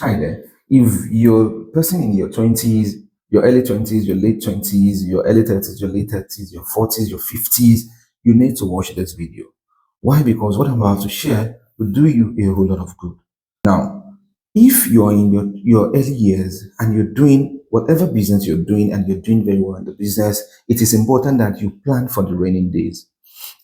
Hi there. If you're a person in your 20s, your early 20s, your late 20s, your early 30s, your late 30s, your 40s, your 50s, you need to watch this video. Why? Because what I'm about to share will do you a whole lot of good. Now, if you're in your early years and you're doing whatever business you're doing and you're doing very well in the business, it is important that you plan for the raining days.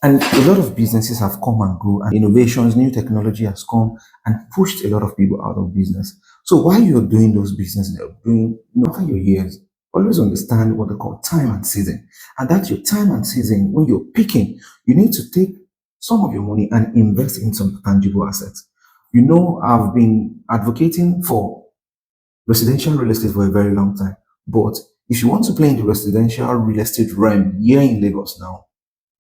And a lot of businesses have come and go, and innovations, new technology has come and pushed a lot of people out of business. So while you're doing those businesses, you're doing, after your years, always understand what they call time and season. And that's your time and season. When you're picking, you need to take some of your money and invest in some tangible assets. I've been advocating for residential real estate for a very long time. But if you want to play in the residential real estate realm here in Lagos now,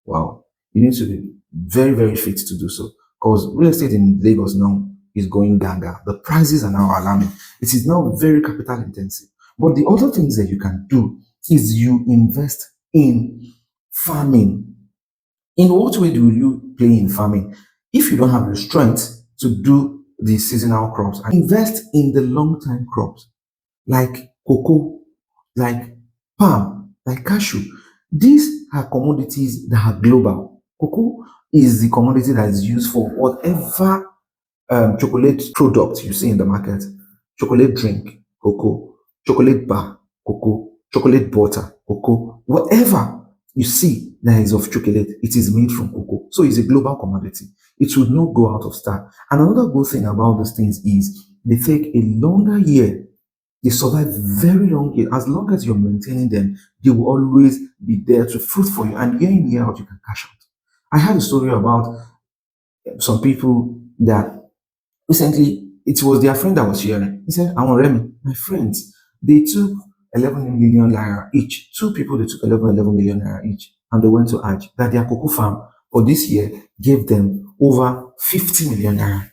wow, you need to be very, very fit to do so. Because real estate in Lagos now is going gaga. The prices are now alarming. It is now very capital intensive. But the other things that you can do is you invest in farming. In what way do you play in farming? If you don't have the strength to do the seasonal crops, invest in the long-term crops like cocoa, like palm, like cashew. These are commodities that are global. Cocoa is the commodity that is used for whatever chocolate product you see in the market. Chocolate drink, cocoa. Chocolate bar, cocoa. Chocolate butter, cocoa. Whatever you see that is of chocolate, it is made from cocoa. So it's a global commodity. It would not go out of style. And another good thing about these things is they take a longer year. They survive very long years. As long as you're maintaining them, they will always be there to fruit for you. And year in, year out, you can cash out. I had a story about some people that recently, it was their friend that was sharing. He said, I want Remy, my friends, they took 11 million naira each. Two people, they took 11 million naira each. And they went to Hajj. That their cocoa farm for this year gave them over 50 million naira.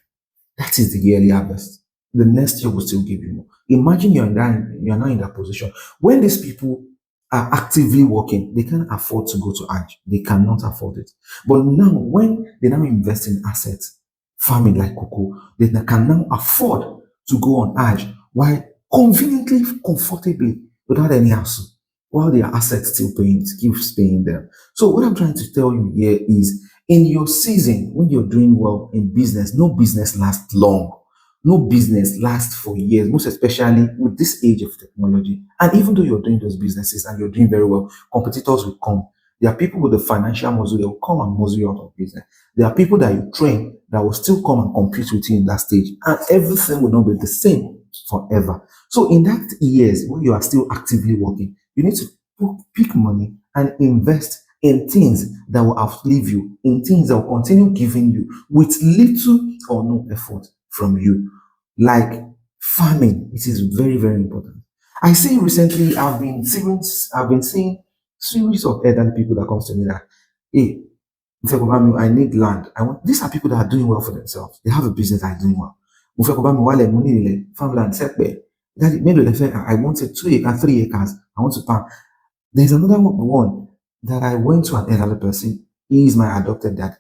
That is the yearly harvest. The next year will still give you more. Imagine you're now in that position. When these people are actively working, they can't afford to go to Hajj. They cannot afford it. But now, when they now invest in assets, farming like cocoa, they can now afford to go on Hajj while conveniently, comfortably, without any hassle, while their assets still paying, keeps paying them. So what I'm trying to tell you here is in your season, when you're doing well in business, no business lasts long. No business lasts for years, most especially with this age of technology. And even though you're doing those businesses and you're doing very well, competitors will come. There are people with the financial muscle, they will come and muzzle you out of business. There are people that you train that will still come and compete with you in that stage. And everything will not be the same forever. So in that years, when you are still actively working, you need to pick money and invest in things that will outlive you, in things that will continue giving you with little or no effort from you. Like farming, it is very, very important. I see recently I've been seeing series of elderly people that comes to me that, hey, Mr. Kobami, I need land. These are people that are doing well for themselves. They have a business that is doing well. Mr. Kobami, wale money nile, farmland, setback. Daddy, maybe they say, I wanted 2 acres, 3 acres. I want to farm. There's another one that I went to an elderly person. He is my adopted dad.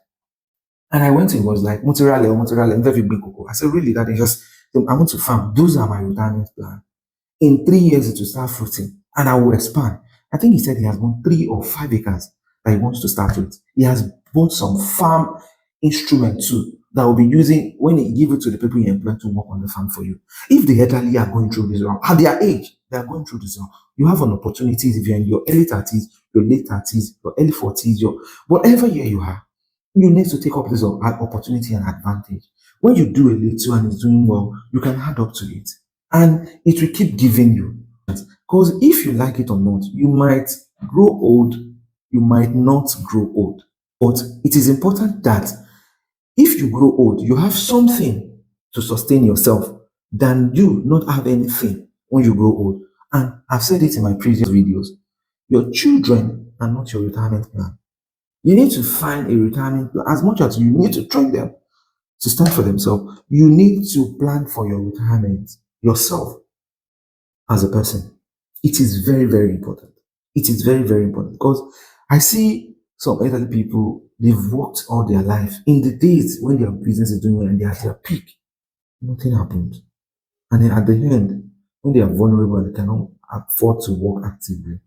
And I went to him, was like, Motirale, very big cocoa. I said, really, that is just, I want to farm. Those are my retirement plan. In 3 years, it will start fruiting and I will expand. I think he said he has bought 3 or 5 acres that he wants to start with. He has bought some farm instrument too that will be using when he give it to the people he employ to work on the farm for you. If the elderly are going through this round, at their age, they are going through this round. You have an opportunity if you're in your early 30s, your late 30s, your early 40s, your whatever year you are, you need to take up this opportunity and advantage. When you do a little and it's doing well, you can add up to it. And it will keep giving you. Because if you like it or not, you might grow old, you might not grow old. But it is important that if you grow old, you have something to sustain yourself than you not have anything when you grow old. And I've said it in my previous videos. Your children are not your retirement plan. You need to find a retirement plan. As much as you need to train them to stand for themselves, you need to plan for your retirement yourself as a person. It is very, very important. It is very, very important because I see some elderly people, they've worked all their life. In the days when their business is doing well and they're at their peak, nothing happened. And then at the end, when they are vulnerable and they cannot afford to work actively,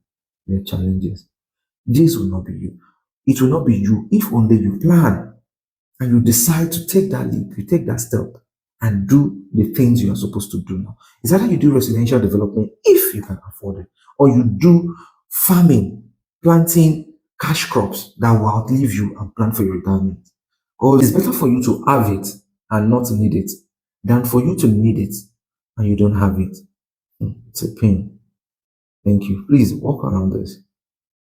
there are challenges. This will not be you. It will not be you if only you plan and you decide to take that leap, you take that step and do the things you are supposed to do now. It's either you do residential development if you can afford it, or you do farming, planting cash crops that will outlive you and plan for your retirement. Because it's better for you to have it and not need it than for you to need it and you don't have it. It's a pain. Thank you. Please walk around this.